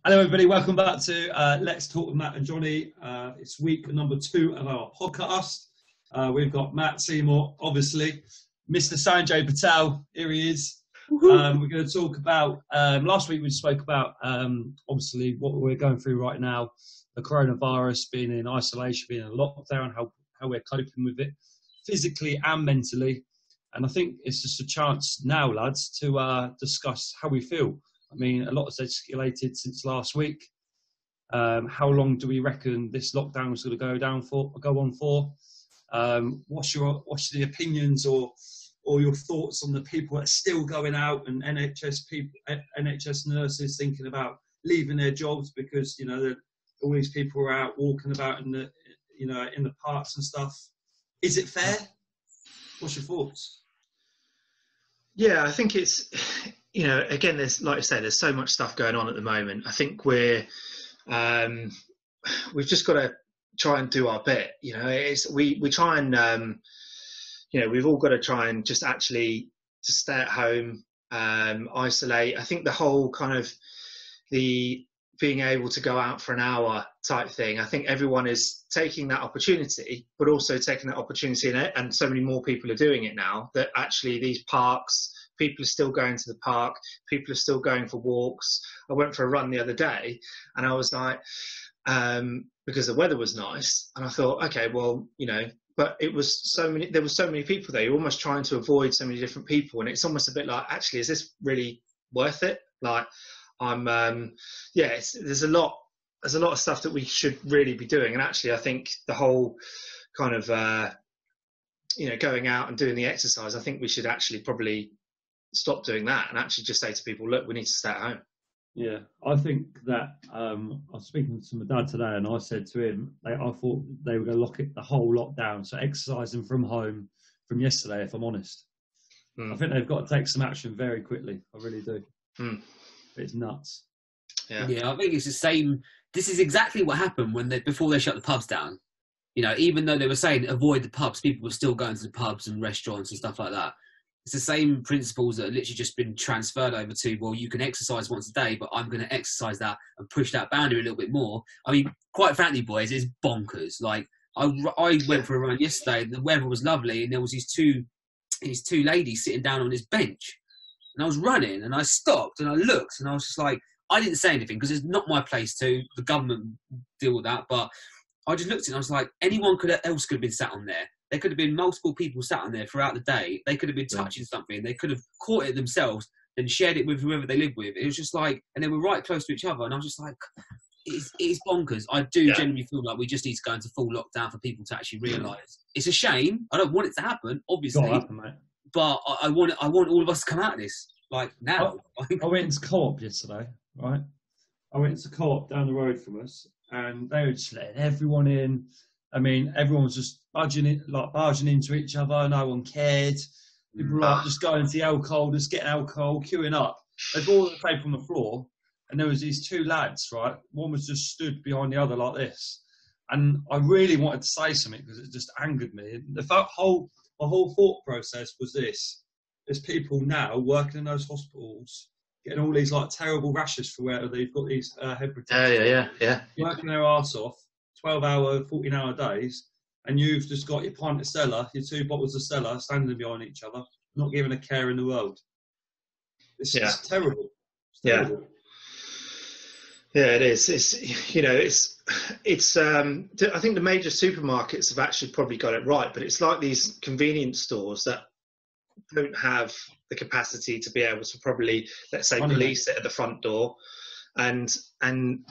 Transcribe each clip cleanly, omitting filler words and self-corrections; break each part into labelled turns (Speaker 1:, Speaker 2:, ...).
Speaker 1: Hello everybody, welcome back to Let's Talk with Matt and Johnny. It's week number 2 of our podcast. We've got Matt Seymour, obviously, Mr. Sanjay Patel, here he is. We're going to talk about, last week we spoke about obviously what we're going through right now, the coronavirus, being in isolation, being in lockdown, how we're coping with it, physically and mentally. And I think it's just a chance now, lads, to discuss how we feel. I mean, a lot has escalated since last week. How long do we reckon this lockdown is going to go on for? What's the opinions or your thoughts on the people that are still going out, and NHS nurses thinking about leaving their jobs because all these people are out walking about in the parks and stuff. Is it fair? What's your thoughts?
Speaker 2: Yeah, I think it's. Again, there's, like I say, there's so much stuff going on at the moment. I think we've just got to try and do our bit. We try and, we've all got to try and just actually just stay at home, isolate. I think the whole kind of the being able to go out for an hour type thing, I think everyone is taking that opportunity, but also taking that opportunity and so many more people are doing it now, that actually these parks, people are still going to the park, people are still going for walks. I went for a run the other day and I was like, because the weather was nice, and I thought, okay, well, but there were so many people there. You're almost trying to avoid so many different people, and it's almost a bit like, actually, is this really worth it? Like, there's a lot of stuff that we should really be doing, and actually, I think the whole kind of going out and doing the exercise, I think we should actually probably stop doing that and actually just say to people, look, we need to stay at home.
Speaker 1: Yeah, I think that I was speaking to my dad today, and I said to him, I thought they were going to lock it the whole lockdown, so exercising from home from yesterday, if I'm honest. I think they've got to take some action very quickly. I really do. It's nuts.
Speaker 3: Yeah, I think it's the same. This is exactly what happened before they shut the pubs down. Even though they were saying avoid the pubs, people were still going to the pubs and restaurants and stuff like that. It's the same principles that have literally just been transferred over to, well, you can exercise once a day, but I'm going to exercise that and push that boundary a little bit more. I mean, quite frankly, boys, it's bonkers. Like, I went for a run yesterday, the weather was lovely, and there was these two ladies sitting down on this bench. And I was running, and I stopped, and I looked, and I was just like, I didn't say anything, because it's not my place to. The government deal with that, but I just looked at it, and I was like, anyone else could have been sat on there. There could have been multiple people sat on there throughout the day. They could have been touching something. They could have caught it themselves, then shared it with whoever they live with. It was just like, and they were right close to each other. And I was just like, it's bonkers. I do genuinely feel like we just need to go into full lockdown for people to actually realise. It's a shame. I don't want it to happen, obviously.
Speaker 1: Happen, mate.
Speaker 3: But I want all of us to come out of this, like, now.
Speaker 1: I went into Co-op yesterday, right? I went to Co-op down the road from us, and they were just letting everyone in. I mean, everyone was just barging into each other. No one cared. People were just going to the alcohol, just getting alcohol, queuing up. They've all the paper on the floor, and there was these two lads, right? One was just stood behind the other like this. And I really wanted to say something because it just angered me. The whole thought process was this. There's people now working in those hospitals getting all these like terrible rashes for where they've got these head protectors.
Speaker 2: Yeah.
Speaker 1: Working their arse off. 12-hour, 14-hour days, and you've just got your pint of Stella, your 2 bottles of Stella, standing behind each other, not giving a care in the world. It's just terrible. It's terrible.
Speaker 2: Yeah, it is. It's. I think the major supermarkets have actually probably got it right, but it's like these convenience stores that don't have the capacity to be able to probably, let's say, police it at the front door, and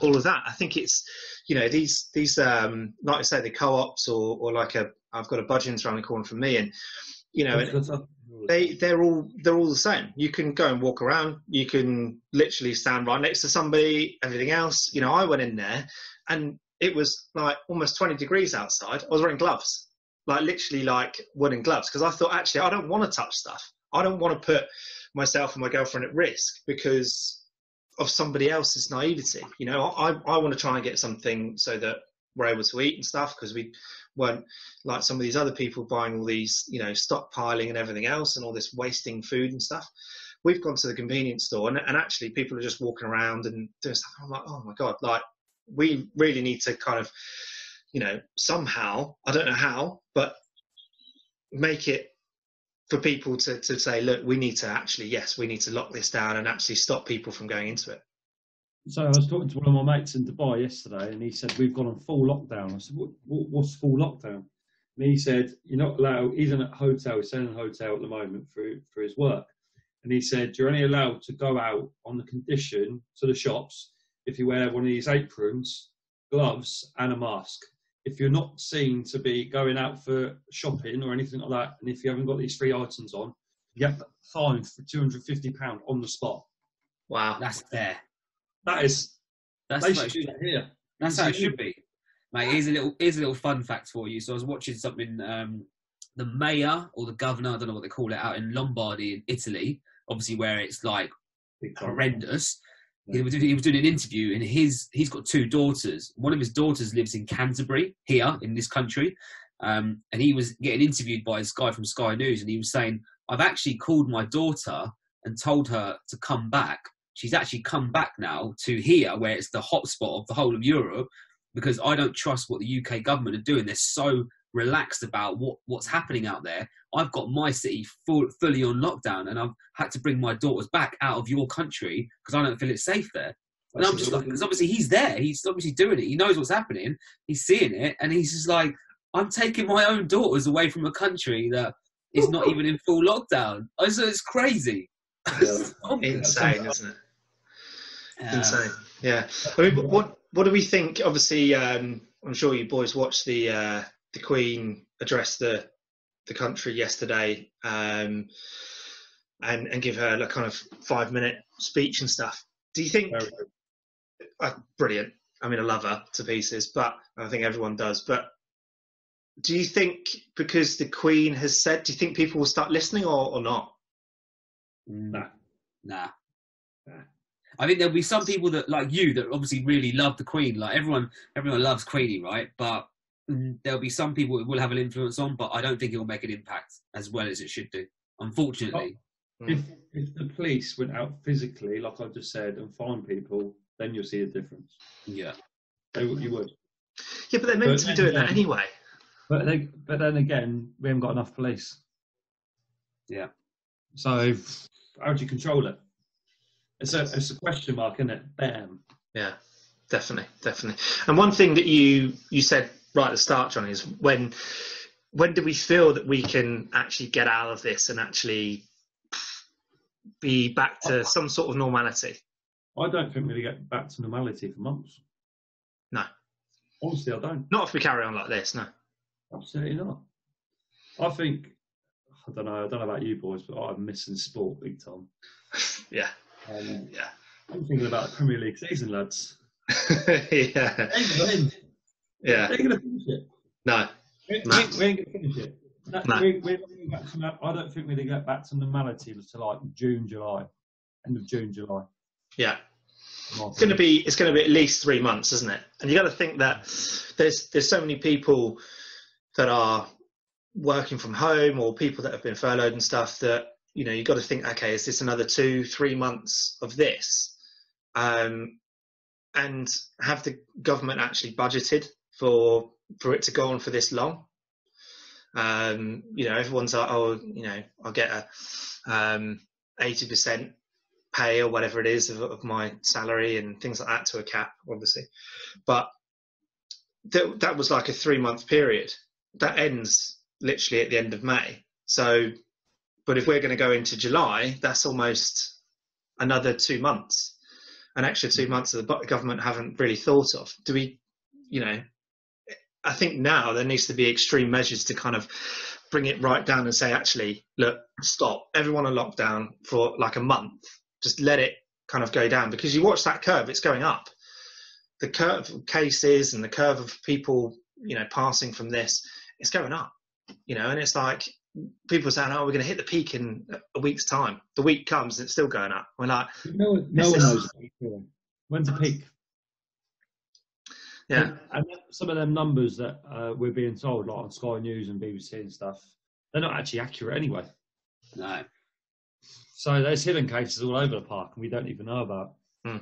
Speaker 2: all of that. I think it's. These like I say, the co-ops or like I've got a Budgeons around the corner from me, and they're all the same. You can go and walk around. You can literally stand right next to somebody. Everything else, I went in there, and it was like almost 20 degrees outside. I was wearing gloves, like literally like woolen gloves, because I thought, actually, I don't want to touch stuff. I don't want to put myself and my girlfriend at risk because of somebody else's naivety. I want to try and get something so that we're able to eat and stuff, because we weren't like some of these other people buying all these, stockpiling and everything else and all this wasting food and stuff. we've gone to the convenience store and actually people are just walking around and doing stuff. I'm like, oh my God, like we really need to kind of, you know, somehow, I don't know how, but make it for people to say, look, we need to actually, yes, we need to lock this down and actually stop people from going into it.
Speaker 1: So I was talking to one of my mates in Dubai yesterday, and he said, we've gone on full lockdown. I said, what's full lockdown? And he said, you're not allowed, he's in a hotel, he's selling a hotel at the moment for his work. And he said, you're only allowed to go out on the condition to the shops if you wear one of these aprons, gloves, and a mask. If you're not seen to be going out for shopping or anything like that, and if you haven't got these 3 items on, you get fined for £250 on the spot.
Speaker 2: Wow.
Speaker 3: That's fair.
Speaker 1: That's
Speaker 3: how it should,
Speaker 1: here.
Speaker 3: That's how it should be. Mate, here's a little fun fact for you. So I was watching something, the mayor or the governor, I don't know what they call it, out in Lombardy in Italy, obviously where it's like horrendous. He was doing an interview, and he's got 2 daughters. One of his daughters lives in Canterbury, here in this country, and he was getting interviewed by this guy from Sky News, and he was saying, I've actually called my daughter and told her to come back. She's actually come back now to here, where it's the hotspot of the whole of Europe, because I don't trust what the UK government are doing. They're so relaxed about what's happening out there. I've got my city fully on lockdown, and I've had to bring my daughters back out of your country because I don't feel it's safe there. And I'm just like, because obviously he's there. He's obviously doing it. He knows what's happening. He's seeing it, and he's just like, I'm taking my own daughters away from a country that is not even in full lockdown. It's crazy.
Speaker 2: Insane, isn't it? Insane. Yeah. I mean, what do we think? Obviously, I'm sure you boys watched the Queen address the country yesterday, and give her a kind of 5-minute speech and stuff. Do you think? Brilliant. I mean, I love her to pieces, but I think everyone does. But do you think because the Queen has said, do you think people will start listening or not?
Speaker 3: Nah. I think there'll be some people that, like you, that obviously really love the Queen. Like everyone loves Queenie, right? But there'll be some people it will have an influence on, but I don't think it will make an impact as well as it should do, unfortunately.
Speaker 1: If the police went out physically, like I just said, and fined people, then you'll see a difference.
Speaker 3: Yeah.
Speaker 1: You would.
Speaker 2: Yeah, but they're meant to be doing that anyway.
Speaker 1: But then again, we haven't got enough police.
Speaker 3: Yeah.
Speaker 1: So how do you control it? It's a question mark, isn't it? Bam.
Speaker 2: Yeah, definitely. And one thing that you said right at the start, Johnny, is when do we feel that we can actually get out of this and actually be back to some sort of normality?
Speaker 1: I don't think we'll get back to normality for months.
Speaker 2: No.
Speaker 1: Honestly, I don't.
Speaker 2: Not if we carry on like this, no.
Speaker 1: Absolutely not. I think, I don't know about you boys, but I'm missing sport big time.
Speaker 2: Yeah.
Speaker 1: Yeah. I'm thinking about the Premier League season, lads.
Speaker 2: Yeah.
Speaker 1: They ain't going to win.
Speaker 2: Yeah.
Speaker 1: They ain't going to finish it.
Speaker 2: No.
Speaker 1: We ain't going to finish it.
Speaker 2: No.
Speaker 1: I don't think we're going to get back to normality until like June, July. End of June, July.
Speaker 2: Yeah. It's going to be at least 3 months, isn't it? And you got to think that there's so many people that are working from home or people that have been furloughed and stuff that, you know, you got to think, okay, is this another 2-3 months of this? And have the government actually budgeted for it to go on for this long? You know, everyone's like, oh, you know, I'll get a 80% pay or whatever it is of my salary and things like that to a cap, obviously. But that was like a 3-month period. That ends literally at the end of May. So, but if we're going to go into July, that's almost another 2 months, an extra 2 months that the government haven't really thought of. Do we, you know, I think now there needs to be extreme measures to kind of bring it right down and say, actually, look, stop, everyone on lockdown for like a month. Just let it kind of go down, because you watch that curve, it's going up. The curve of cases and the curve of people, you know, passing from this, it's going up, you know, and it's like people are saying, oh, we're going to hit the peak in a week's time. The week comes and it's still going up. We're like,
Speaker 1: no one knows when's the peak.
Speaker 2: Yeah.
Speaker 1: And some of them numbers that we're being told, like on Sky News and BBC and stuff, they're not actually accurate anyway.
Speaker 3: No.
Speaker 1: So there's hidden cases all over the park, and we don't even know about.
Speaker 3: I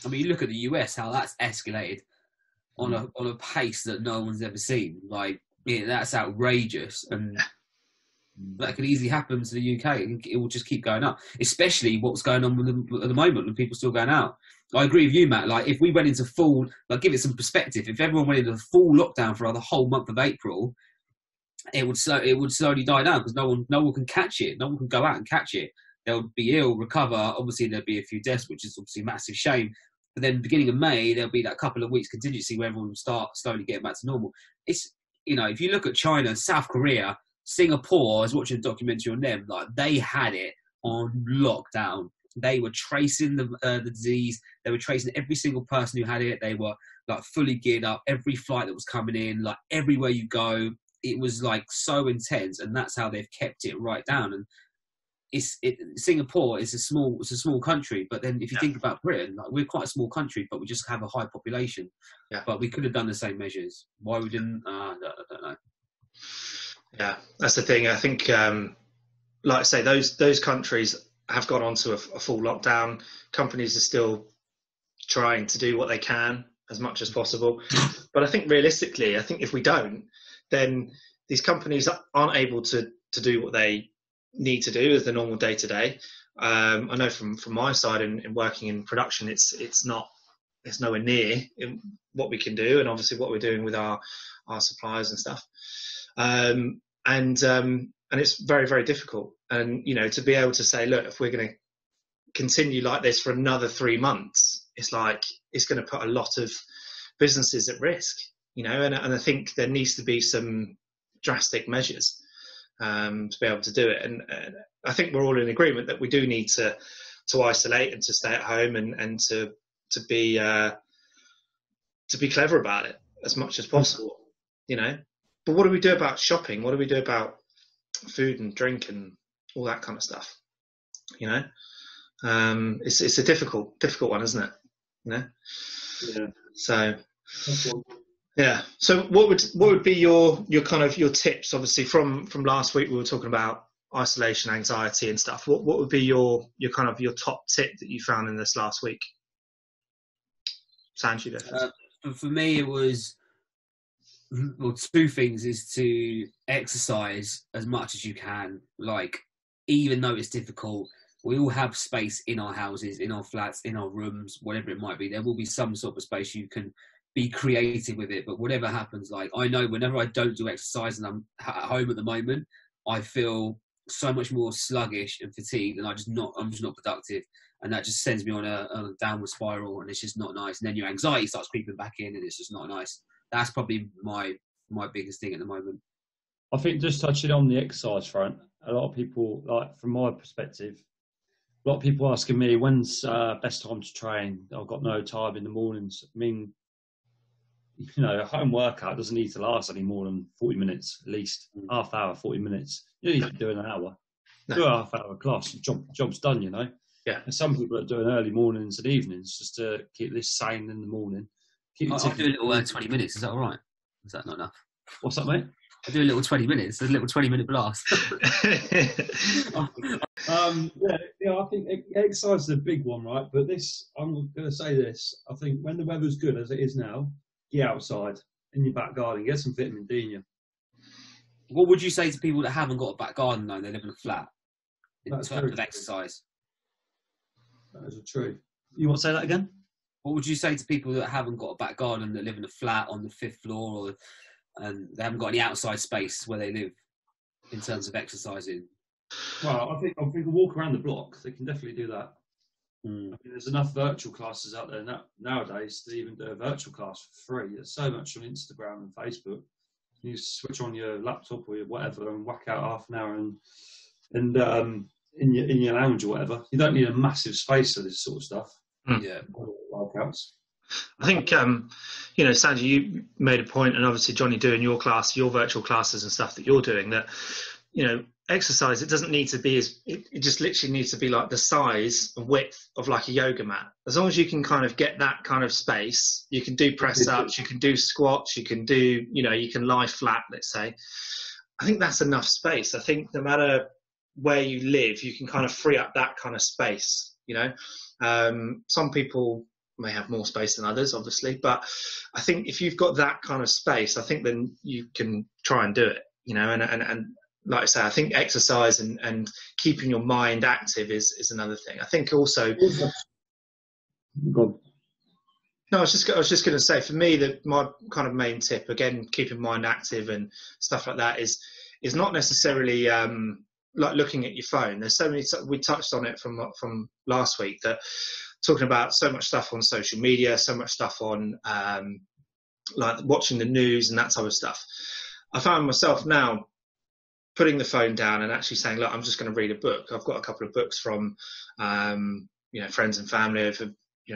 Speaker 3: mean, you look at the US, how that's escalated on a pace that no one's ever seen. Like, yeah, that's outrageous, and that could easily happen to the UK. It will just keep going up, especially what's going on with them at the moment, and people still going out. I agree with you, Matt. Like, if we went into full, like, give it some perspective. If everyone went into full lockdown for the whole month of April, it would slowly die down because no one can catch it. No one can go out and catch it. They'll be ill, recover. Obviously, there'll be a few deaths, which is obviously a massive shame. But then, beginning of May, there'll be that couple of weeks contingency where everyone will start slowly getting back to normal. It's, you know, if you look at China, South Korea, Singapore, I was watching a documentary on them. Like, they had it on lockdown. They were tracing the disease. They were tracing every single person who had it. They were like fully geared up. Every flight that was coming in, like everywhere you go, it was like so intense. And that's how they've kept it right down. And Singapore is a small country. But then if you think about Britain, like, we're quite a small country, but we just have a high population. Yeah. But we could have done the same measures. Why we didn't? I don't know.
Speaker 2: Yeah, that's the thing. I think, like I say, those countries have gone on to a full lockdown. Companies are still trying to do what they can as much as possible. But I think realistically, if we don't, then these companies aren't able to do what they need to do as the normal day to day. I know from my side in working in production, it's nowhere near what we can do, and obviously what we're doing with our suppliers and stuff. And it's very, very difficult. And, you know, to be able to say, look, if we're going to continue like this for another 3 months, it's like, it's going to put a lot of businesses at risk, you know, and I think there needs to be some drastic measures to be able to do it. And I think we're all in agreement that we do need to isolate and to stay at home and to be clever about it as much as possible, you know. But what do we do about shopping? What do we do about food and drink and all that kind of stuff? You know, it's a difficult one, isn't it? You know. Yeah. So. Yeah. So what would be your kind of your tips? Obviously, from last week we were talking about isolation, anxiety, and stuff. What would be your kind of your top tip that you found in this last week? Sanju,
Speaker 3: for me, it was. Well, two things is to exercise as much as you can. Like, even though it's difficult, we all have space in our houses, in our flats, in our rooms, whatever it might be. There will be some sort of space you can be creative with it. But whatever happens, like, I know whenever I don't do exercise and I'm at home at the moment, I feel so much more sluggish and fatigued, and I'm just not productive, and that just sends me on a downward spiral, and it's just not nice. And then your anxiety starts creeping back in, and it's just not nice. That's probably my biggest thing at the moment.
Speaker 1: I think just touching on the exercise front, a lot of people, like from my perspective, a lot of people asking me, when's best time to train? I've got no time in the mornings. I mean, you know, a home workout doesn't need to last any more than 40 minutes, at least. Half hour, 40 minutes. You don't need to be doing an hour. No. Do a half-hour class, job's done, you know.
Speaker 2: Yeah.
Speaker 1: And some people are doing early mornings and evenings just to keep this sane in the morning.
Speaker 3: I'll do a little 20 minutes. Is that all right? Is that not enough?
Speaker 1: What's that, mate?
Speaker 3: I do a little 20 minutes. A little 20-minute blast.
Speaker 1: I think exercise is a big one, right? But I'm going to say this. I think when the weather's good, as it is now, get outside in your back garden, get some vitamin D in you.
Speaker 3: What would you say to people that haven't got a back garden, though, and they live in a flat, in terms of exercise?
Speaker 1: That is true. You want to say that again?
Speaker 3: What would you say to people that haven't got a back garden, that live in a flat on the 5th floor, and they haven't got any outside space where they live, in terms of exercising?
Speaker 1: Well, I think a walk around the block, they can definitely do that. I mean, there's enough virtual classes out there nowadays to even do a virtual class for free. There's so much on Instagram and Facebook. You switch on your laptop or your whatever and whack out half an hour and in your lounge or whatever. You don't need a massive space for this sort of stuff.
Speaker 3: Yeah,
Speaker 1: workouts.
Speaker 2: I think Sanji, you made a point, and obviously Johnny doing your virtual classes and stuff that you're doing, that exercise, it doesn't need to be it just literally needs to be like the size and width of like a yoga mat. As long as you can kind of get that kind of space, you can do press ups, you can do squats, you can do, you can lie flat, let's say. I think that's enough space. I think no matter where you live, you can kind of free up that kind of space. Some people may have more space than others, obviously, but I think if you've got that kind of space, I think then you can try and do it. And like I say, I think exercise and keeping your mind active is another thing. I think also. No, I was just going to say, for me, that my kind of main tip, again, keeping mind active and stuff like that, is not necessarily like looking at your phone. There's so many. We touched on it from last week, that talking about so much stuff on social media, so much stuff on like watching the news and that type of stuff. I found myself now putting the phone down and actually saying, look, I'm just going to read a book. I've got a couple of books from friends and family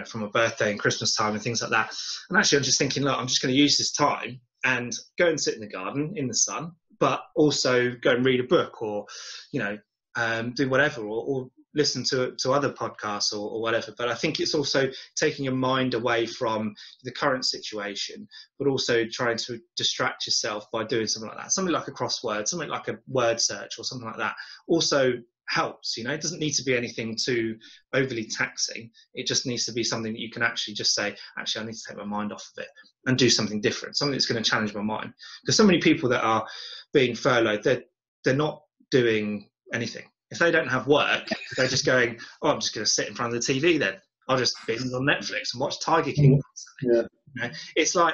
Speaker 2: from a birthday and Christmas time and things like that. And actually, I'm just thinking, look, I'm just going to use this time and go and sit in the garden in the sun, but also go and read a book, or, do whatever, or listen to other podcasts or whatever. But I think it's also taking your mind away from the current situation, but also trying to distract yourself by doing something like that. Something like a crossword, something like a word search or something like that also helps. It doesn't need to be anything too overly taxing. It just needs to be something that you can actually just say, actually, I need to take my mind off of it and do something different, something that's going to challenge my mind. Because so many people that are being furloughed, they're not doing anything. If they don't have work, they're just going, oh, I'm just going to sit in front of the TV then. I'll just binge on Netflix and watch Tiger King. Yeah. It's like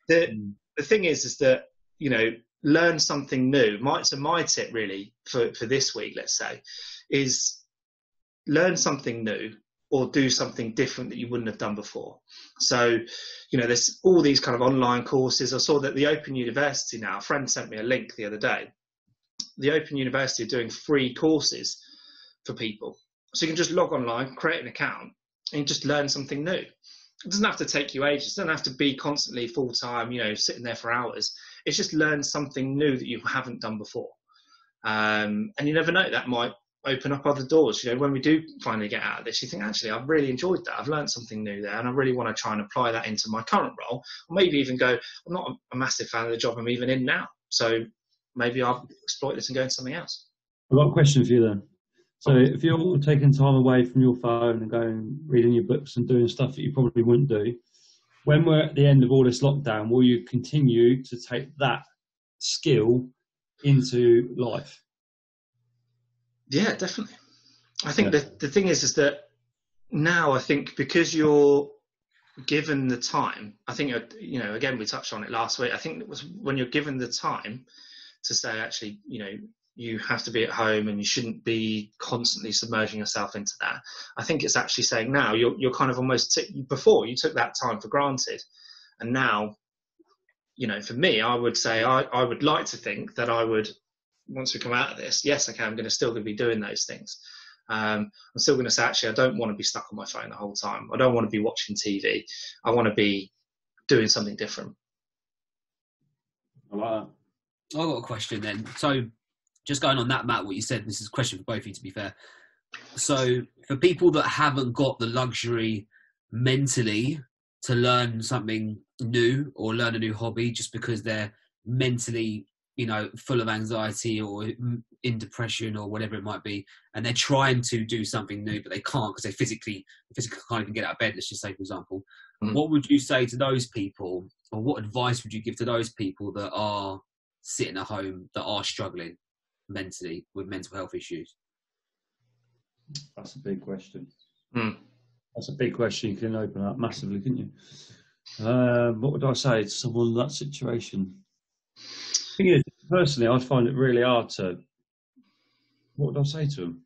Speaker 2: the thing is that, learn something new. So my tip really for this week, let's say, is learn something new or do something different that you wouldn't have done before. So, there's all these kind of online courses. I saw that the Open University now, a friend sent me a link the other day. The Open University are doing free courses for people. So you can just log online, create an account, and just learn something new. It doesn't have to take you ages. It doesn't have to be constantly full-time, sitting there for hours. It's just learn something new that you haven't done before. And you never know, that might open up other doors. When we do finally get out of this, you think, actually, I've really enjoyed that. I've learned something new there, and I really want to try and apply that into my current role. Or maybe even go, I'm not a massive fan of the job I'm even in now. So maybe I'll exploit this and go into something else.
Speaker 1: I've got a question for you then. So if you're taking time away from your phone and going reading your books and doing stuff that you probably wouldn't do, when we're at the end of all this lockdown, will you continue to take that skill into life?
Speaker 2: Yeah, definitely. I think the thing is that now, I think because you're given the time, I think, again, we touched on it last week. I think it was when you're given the time to say, actually, you have to be at home and you shouldn't be constantly submerging yourself into that. I think it's actually saying now you're kind of almost, before you took that time for granted. And now, for me, I would say I would like to think that I would, once we come out of this, yes, okay, I'm still going to be doing those things. I'm still going to say, actually, I don't want to be stuck on my phone the whole time. I don't want to be watching TV. I want to be doing something different.
Speaker 1: I like that.
Speaker 3: I've got a question then. So just going on that, Matt, what you said, this is a question for both of you, to be fair. So for people that haven't got the luxury mentally to learn something new or learn a new hobby just because they're mentally, full of anxiety or in depression or whatever it might be, and they're trying to do something new, but they can't because they physically can't even get out of bed, let's just say, for example. What would you say to those people, or what advice would you give to those people that are sitting at home, that are struggling mentally with mental health issues?
Speaker 1: That's a big question. That's a big question. You can open up massively, couldn't you? What would I say to someone in that situation? The thing is, personally, I find it really hard to. What would I say to them?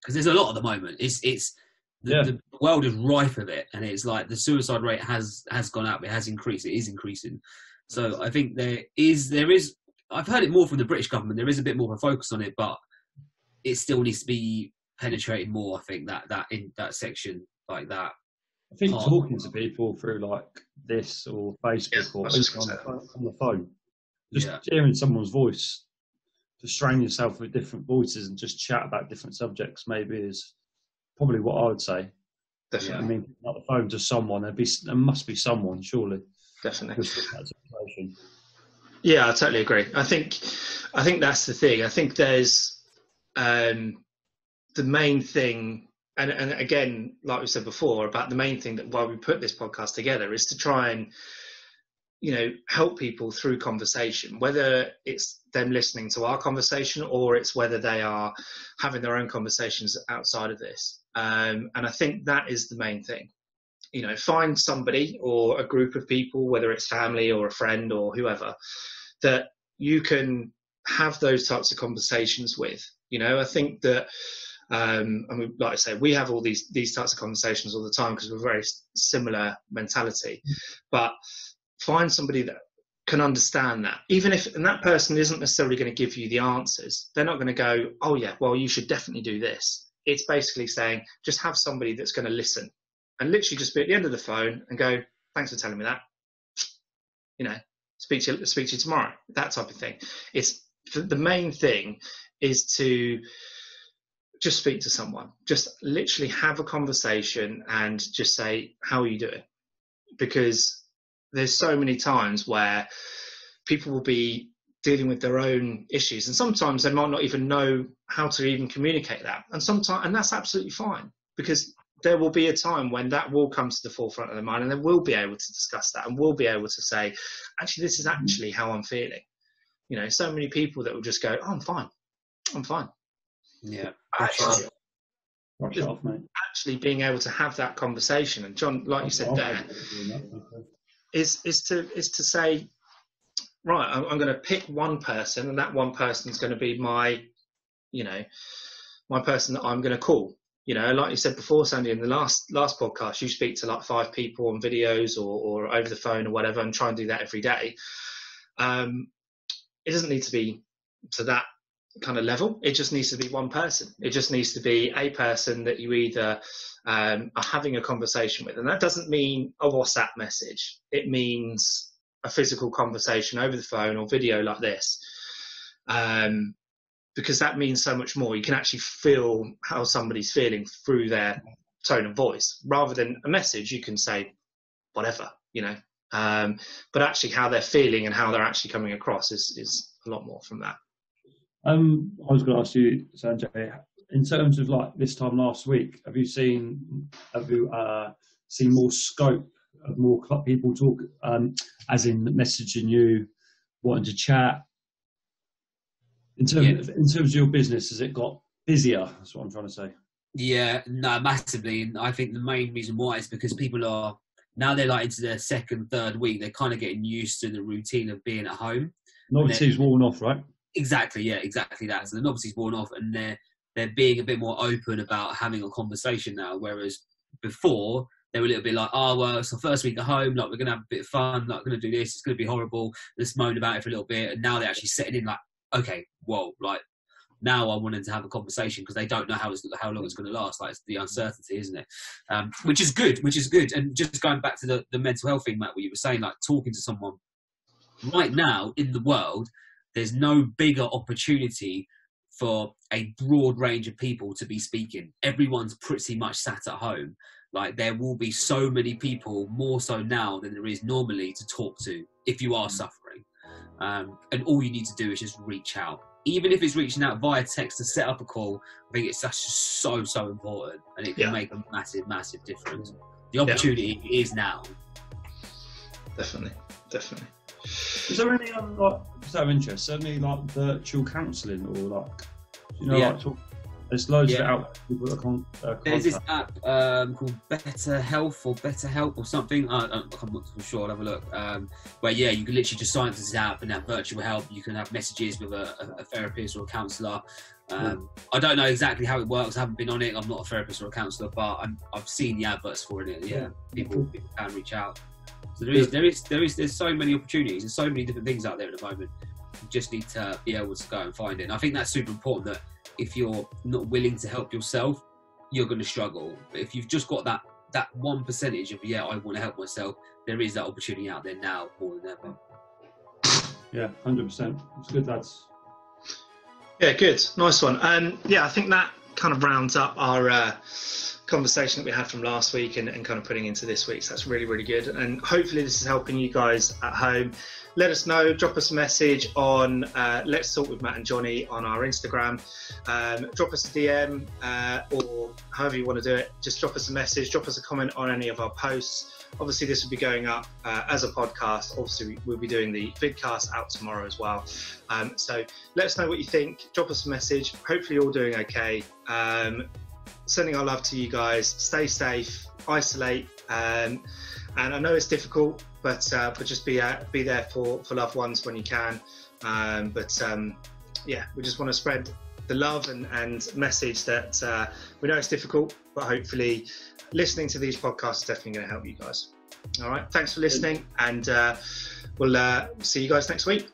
Speaker 3: Because there's a lot at the moment. The world is rife with it, and it's like the suicide rate has gone up. It has increased. It is increasing. So I think there is. I've heard it more from the British government. There is a bit more of a focus on it, but it still needs to be penetrated more. I think that in that section like that.
Speaker 1: I think talking to people through like this or Facebook or on the phone, just hearing someone's voice, just surround yourself with different voices and just chat about different subjects maybe is probably what I would say.
Speaker 2: Definitely.
Speaker 1: I mean, not the phone to someone. There must be someone, surely.
Speaker 2: Definitely. Yeah, I totally agree. I think that's the thing. I think there's the main thing, and again, like we said before, about the main thing that why we put this podcast together is to try and, you know, help people through conversation, whether it's them listening to our conversation or it's whether they are having their own conversations outside of this. And I think that is the main thing. You know, find somebody or a group of people, whether it's family or a friend or whoever, that you can have those types of conversations with. You know, I think that, I mean, like I say, we have all these types of conversations all the time because we're very similar mentality. But find somebody that can understand that, even if, and that person isn't necessarily going to give you the answers. They're not going to go, oh yeah, well, you should definitely do this. It's basically saying, just have somebody that's going to listen and literally just be at the end of the phone and go, thanks for telling me that. You know, speak to you tomorrow, that type of thing. It's the main thing is to just speak to someone, just literally have a conversation and just say, how are you doing? Because there's so many times where people will be dealing with their own issues, and sometimes they might not even know how to even communicate that. And that's absolutely fine, because there will be a time when that will come to the forefront of their mind, and they will be able to discuss that and will be able to say, actually, this is actually how I'm feeling. You know, so many people that will just go, oh, I'm fine. Yeah. Actually being able to have that conversation, and John, like you said there, is to say, right, I'm going to pick one person, and that one person is going to be my person that I'm going to call. You know, like you said before, Sandy, in the last podcast, you speak to like 5 people on videos or over the phone or whatever, and try and do that every day. It doesn't need to be to that kind of level. It just needs to be one person. It just needs to be a person that you either are having a conversation with. And that doesn't mean a WhatsApp message. It means a physical conversation over the phone or video like this. Because that means so much more. You can actually feel how somebody's feeling through their tone of voice. Rather than a message, you can say whatever, you know. But actually how they're feeling and how they're actually coming across is a lot more from that.
Speaker 1: I was going to ask you, Sanjay, in terms of like this time last week, have you seen more scope of more people talk, as in messaging you, wanting to chat? In terms of your business, has it got busier? That's what I'm trying to say.
Speaker 3: Yeah, no, massively. And I think the main reason why is because people are, now they're like into their second, third week, they're kind of getting used to the routine of being at home.
Speaker 1: Novelty's worn off, right?
Speaker 3: Exactly, yeah, exactly that. So the novelty's worn off, and they're being a bit more open about having a conversation now, whereas before they were a little bit like, oh, well, it's the first week at home, like, we're going to have a bit of fun, like, we're going to do this, it's going to be horrible, let's moan about it for a little bit. And now they're actually setting in like, okay, whoa, like, now I wanted to have a conversation, because they don't know how long it's going to last. Like, it's the uncertainty, isn't it? Which is good. And just going back to the mental health thing, Matt, what you were saying, like talking to someone right now in the world, there's no bigger opportunity for a broad range of people to be speaking. Everyone's pretty much sat at home. Like, there will be so many people, more so now than there is normally, to talk to if you are suffering. And all you need to do is just reach out. Even if it's reaching out via text to set up a call, I think that's just so important, and it can make a massive, massive difference. The opportunity is now. Definitely.
Speaker 1: Is there any just out of interest, any like virtual counselling or like, you know, like there's loads of it out. People that
Speaker 3: there's this app called Better Health or Better Help or something. I'm not too sure. I'll have a look. Where you can literally just sign up to this app and have virtual help. You can have messages with a therapist or a counsellor. I don't know exactly how it works. I haven't been on it. I'm not a therapist or a counsellor, but I've seen the adverts for it. People can reach out. So there's so many opportunities and so many different things out there at the moment. You just need to be able to go and find it. And I think that's super important, that if you're not willing to help yourself, you're going to struggle. But if you've just got that 1% of, I want to help myself, there is that opportunity out there now more than ever.
Speaker 1: Yeah, 100%. It's good, lads.
Speaker 2: Yeah, good. Nice one. I think that kind of rounds up our conversation that we had from last week and kind of putting into this week. So that's really, really good. And hopefully this is helping you guys at home. Let us know, drop us a message on Let's Talk with Matt and Johnny on our Instagram. Drop us a DM or however you want to do it. Just drop us a message, drop us a comment on any of our posts. Obviously, this will be going up as a podcast. Obviously, we'll be doing the vidcast out tomorrow as well. So let us know what you think. Drop us a message. Hopefully, you're all doing okay. Sending our love to you guys. Stay safe, isolate, and I know it's difficult, but just be there for loved ones when you can. Yeah, we just want to spread the love and message that we know it's difficult, but hopefully listening to these podcasts is definitely going to help you guys. All right, thanks for listening, and we'll see you guys next week.